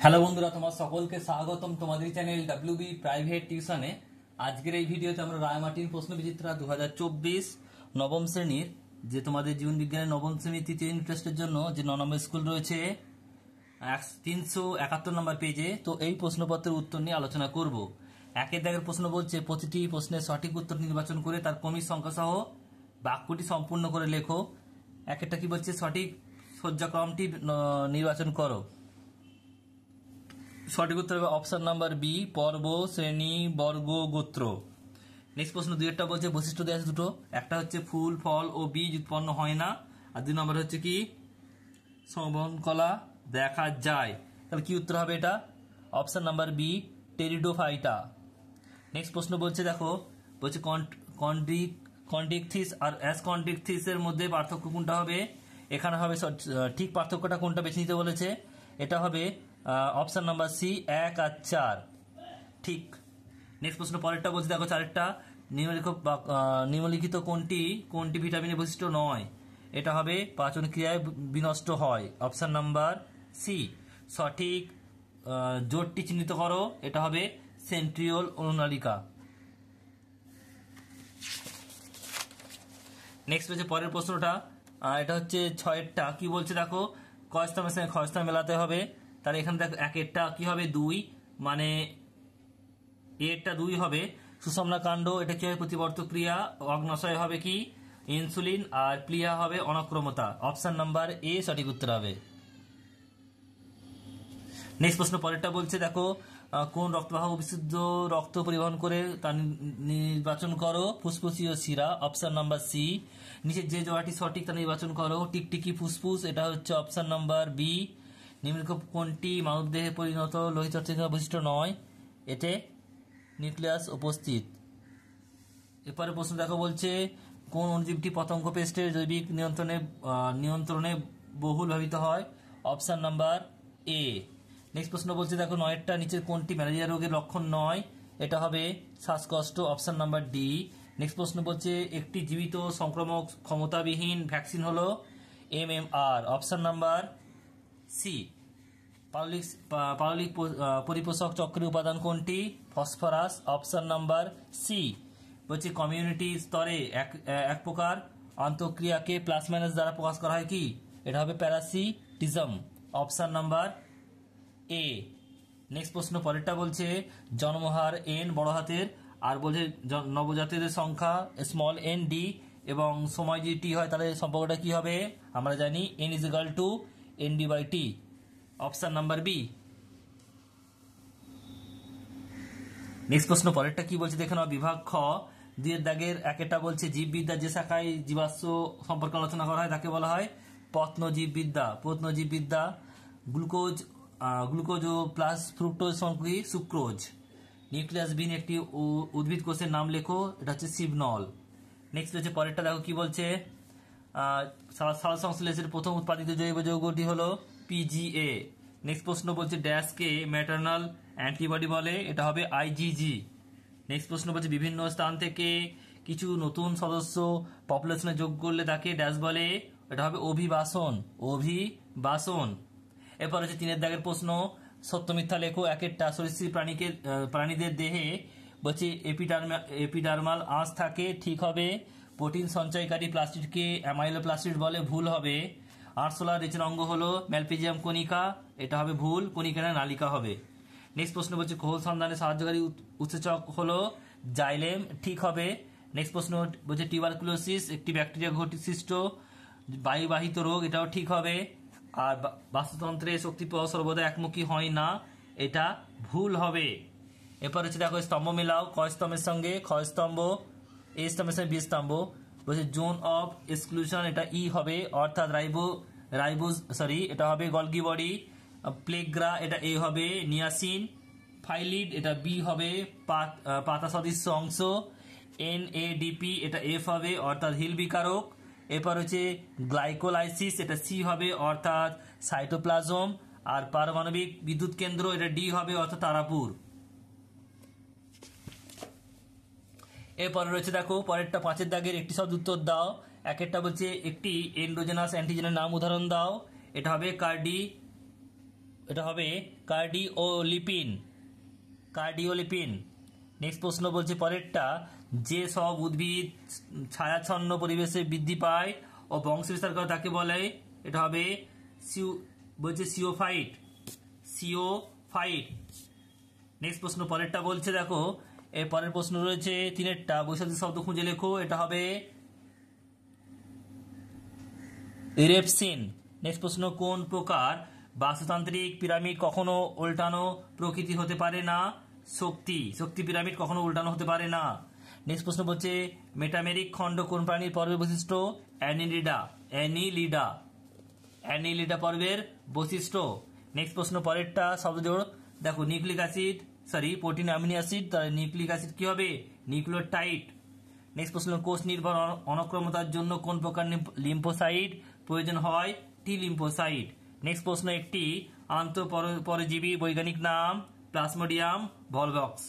Hello বন্ধুরা, তোমার সকলকে স্বাগতম তোমাদের চ্যানেল ডাব্লিউবি প্রাইভেট টিউশনে। আজকের এই ভিডিওতে আমরা রায়মার্টিন প্রশ্নবিচিত্রা 2024 নবম শ্রেণীর যে তোমাদের জীবন বিজ্ঞানের নবম শ্রেণীর তৃতীয় ইউনিট টেস্টের জন্য যে 9 নম্বর স্কুল রয়েছে 371 নম্বর পেজে, তো এই প্রশ্নপত্রের উত্তর নিয়ে আলোচনা করব। একের দাগের প্রশ্ন বলছে প্রতিটি প্রশ্নের সঠিক উত্তর নির্বাচন করে তার ক্রমিক সংখ্যা সহ বাক্যটি সম্পূর্ণ করে লেখো। একটা কি বলছে, সঠিক সজ্জাক্রমটি নির্বাচন করো। সঠিক উত্তর হবে অপশন নাম্বার বি, পর্ব, শ্রেণী, বর্গ, গোত্র। নেক্সট প্রশ্ন দুইটা বলছে বৈশিষ্ট্য দেওয়া আছে দুটো, একটা হচ্ছে ফুল, ফল ও বীজ উৎপন্ন হয় না, আর 2 নম্বর হচ্ছে কি শ্রবণকলা দেখা যায়। তাহলে কি উত্তর হবে এটা? Option number B, pteridophyta. Next প্রশ্ন বলছে দেখো, বলছে কন্ডিকথিস আর অ্যাসকন্ডিকথিসের মধ্যে পার্থক্য কোনটা হবে? এখানে হবে ঠিক পার্থক্যটা কোনটা বেছে নিতে বলেছে, এটা হবে অপশন নাম্বার সি, 1 আর 4 ঠিক। নেক্সট প্রশ্ন পরেরটা বলছে দেখো, চারেরটা নিম্নলিখিত কোনটি ভিটামিনের বৈশিষ্ট্য নয়? এটা হবে পাচন ক্রিয়ায় বিনষ্ট হয়, অপশন নাম্বার সি। সঠিক জোটটি চিহ্নিত করো, এটা হবে সেন্ট্রিওল অনুনালিকা। নেক্সট হচ্ছে পরের প্রশ্নটা, এটা হচ্ছে 6এরটা, কি বলছে দেখো, কয়স্তমের সঙ্গে ক্ষয়স্তম মেলাতে হবে। তাহলে এখানে দেখো একেরটা কি হবে 2, মানে এরটা 2 হবে। সুষমনা কাণ্ড এটা কি হবে প্রতিবর্ত ক্রিয়া, অগ্নাশয় হবে কি ইনসুলিন, আর প্লিহা হবে অনক্রমতা, অপশন নাম্বার এ সঠিক উত্তর হবে। নেক্সট প্রশ্ন পরেরটা বলছে দেখো, কোন রক্তবাহ বিশুদ্ধ রক্ত পরিবহন করে তা নির্বাচন করো, ফুসফুসীয় শিরা, অপশন নাম্বার সি। নিচের যে জোড়াটি সঠিক তা নির্বাচন করো, টিকটিকি ফুসফুস, এটা হচ্ছে অপশন নাম্বার বি। নিম্নলিখিত কোনটি মানবদেহে পরিণত লোহিত বৈশিষ্ট্য নয়? এতে নিউক্লিয়াস উপস্থিত। এরপরে প্রশ্ন দেখো বলছে, কোন অণুজীবটি পতঙ্গ পেস্টের জৈবিক নিয়ন্ত্রণে বহুল ব্যবহৃত হয়, অপশন নাম্বার এ। নেক্সট প্রশ্ন বলছে দেখো 9এরটা, নিচের কোনটি ম্যালেরিয়া রোগের লক্ষণ নয়? এটা হবে শ্বাসকষ্ট, অপশন নাম্বার ডি। নেক্সট প্রশ্ন বলছে একটি জীবিত সংক্রামক ক্ষমতাবিহীন ভ্যাকসিন হলো MMR, অপশন নাম্বার সি। পারলিক পরিপোষক চক্রের উপাদান কোনটি? Phosphorus, option number C. বলছে কমিউনিটি স্তরে এক প্রকার আন্তঃক্রিয়াকে প্লাস মাইনাস দ্বারা প্রকাশ করা হয় কি? এটা হবে প্যারাসিটিজম, অপশন নাম্বার এ। নেক্সট প্রশ্ন পরেরটা বলছে জন্মহার n বড় হাতের, আর বলছে নবজাতকদের সংখ্যা স্মল n d, এবং সময় যদি টি হয় তাহলে সম্পর্কটা কি হবে? আমরা জানি n = ND/T, option number B. Next প্রশ্ন পরেরটা কি বলছে দেখে নাও, বিভাগ খ 2 দাগের একেরটা বলছে জীববিদ্যা যে শাখায় জীবাশ্ম সম্পর্কে আলোচনা করা হয় তাকে বলা হয় প্রত্নজীববিদ্যা। প্রত্নজীববিদ্যা গ্লুকোজ ও প্লাস ফ্রুক্টোজ সংক্রামী সুক্রোজ। নিউক্লিয়াসবিহীন একটি উদ্ভিদ কোষের নাম লেখো, এটা হচ্ছে সিবনল। নেক্সট হচ্ছে পরেরটা দেখো কি বলছে, সাল সংশ্লেষের প্রথম উৎপাদিত জৈব যৌগটি হলো PGA। নেক্সট প্রশ্ন বলছে ড্যাশকে ম্যাটারনাল অ্যান্টিবডি বলে, এটা হবে IgG। নেক্সট প্রশ্ন বলছে বিভিন্ন স্থান থেকে কিছু নতুন সদস্য পপুলেশনে যোগ করলে তাকে ড্যাশ বলে, এটা হবে অভিবাসন। এরপর হচ্ছে 3 দাগের প্রশ্ন, সত্য মিথ্যা লেখো। একেরটা সরীসৃপ প্রাণীদের দেহে বলছে এপিডার্মাল আঁশ থাকে, ঠিক হবে। প্রোটিন সঞ্চয়কারী প্লাস্টিডকে অ্যামাইলোপ্লাস্টিড বলে, ভুল হবে। আরশোলা রিচের অঙ্গ হলো ম্যালপিজিয়াম কণিকা, এটা হবে ভুল, কণিকা না নালিকা হবে। নেক্সট প্রশ্ন বলছে কোহল সন্ধানে সাহায্যকারী উৎসেচক হলো জাইলেম, ঠিক হবে। নেক্সট প্রশ্ন বলছে টিউবারকুলোসিস একটি ব্যাকটেরিয়া ঘটিত বায়ুবাহিত রোগ, এটাও ঠিক হবে। আর বাস্তুতন্ত্রে শক্তি প্রবাহ সর্বদা একমুখী হয় না, এটা ভুল হবে। এরপর হচ্ছে দেখো স্তম্ভ মেলাও, ক স্তম্ভের সঙ্গে খ স্তম্ভ, এ স্তম্ভের সঙ্গে বি স্তম্ভ। বলছে জোন অফ এক্সক্লুশন, এটা ই হবে, অর্থাৎ এটা হবে গলগি বডি। প্লেগ্রা, এটা এ হবে। নিয়াসিন ফাইলিড, এটা বি হবে, পাতা সদৃশ্য অংশ। NADP, এটা এফ হবে, অর্থাৎ হিল বিকারক। এরপর হচ্ছে গ্লাইকোলাইসিস, এটা সি হবে, অর্থাৎ সাইটোপ্লাজম। আর পারমাণবিক বিদ্যুৎ কেন্দ্র, এটা ডি হবে, অর্থাৎ তারাপুর। এরপরে রয়েছে দেখো পরেরটা 5 দাগের একটি শব্দ উত্তর দাও। একেরটা বলছে একটি এন্ডোজেনাস অ্যান্টিজেনের নাম উদাহরণ দাও, এটা হবে এটা হবে কার্ডিওলিপিন। কার্ডিওলিপিন। নেক্সট প্রশ্ন বলছে পরেরটা, যে সব উদ্ভিদ ছায়াচ্ছন্ন পরিবেশে বৃদ্ধি পায় ও বংশবিস্তার করে তাকে বলে, এটা হবে বলছে সিওফাইট। সিওফাইট। নেক্সট প্রশ্ন পরেরটা বলছে, দেখো এর পরের প্রশ্ন রয়েছে তিনেরটা, বৈশাখী শব্দ খুঁজে লেখো। এটা হবে রেপসিন। নেক্সট প্রশ্ন, কোন প্রকার বাস্তুতান্ত্রিক পিরামিড কখনো উল্টানো প্রকৃতি হতে পারে না? শক্তি পিরামিড কখনো উল্টানো হতে পারে না। নেক্সট প্রশ্ন বলছে মেটামেরিক খণ্ড কোন প্রাণীর পর্বের বৈশিষ্ট্য? অ্যানিলিডা পর্বের বৈশিষ্ট্য। নেক্সট প্রশ্ন পরেরটা শব্দজোড়, দেখো nucleic acid protein amino acid, তাহলে নিউক্লিক অ্যাসিড কি হবে? নিউক্লিওটাইড। নেক্সট প্রশ্ন, কোষ নির্ভর অনক্রমতার জন্য কোন প্রকার লিম্ফোসাইট প্রয়োজন হয়? টি লিম্ফোসাইট। নেক্সট প্রশ্ন, একটি আন্তঃপরজীবী বৈজ্ঞানিক নাম? Plasmodium Volvox.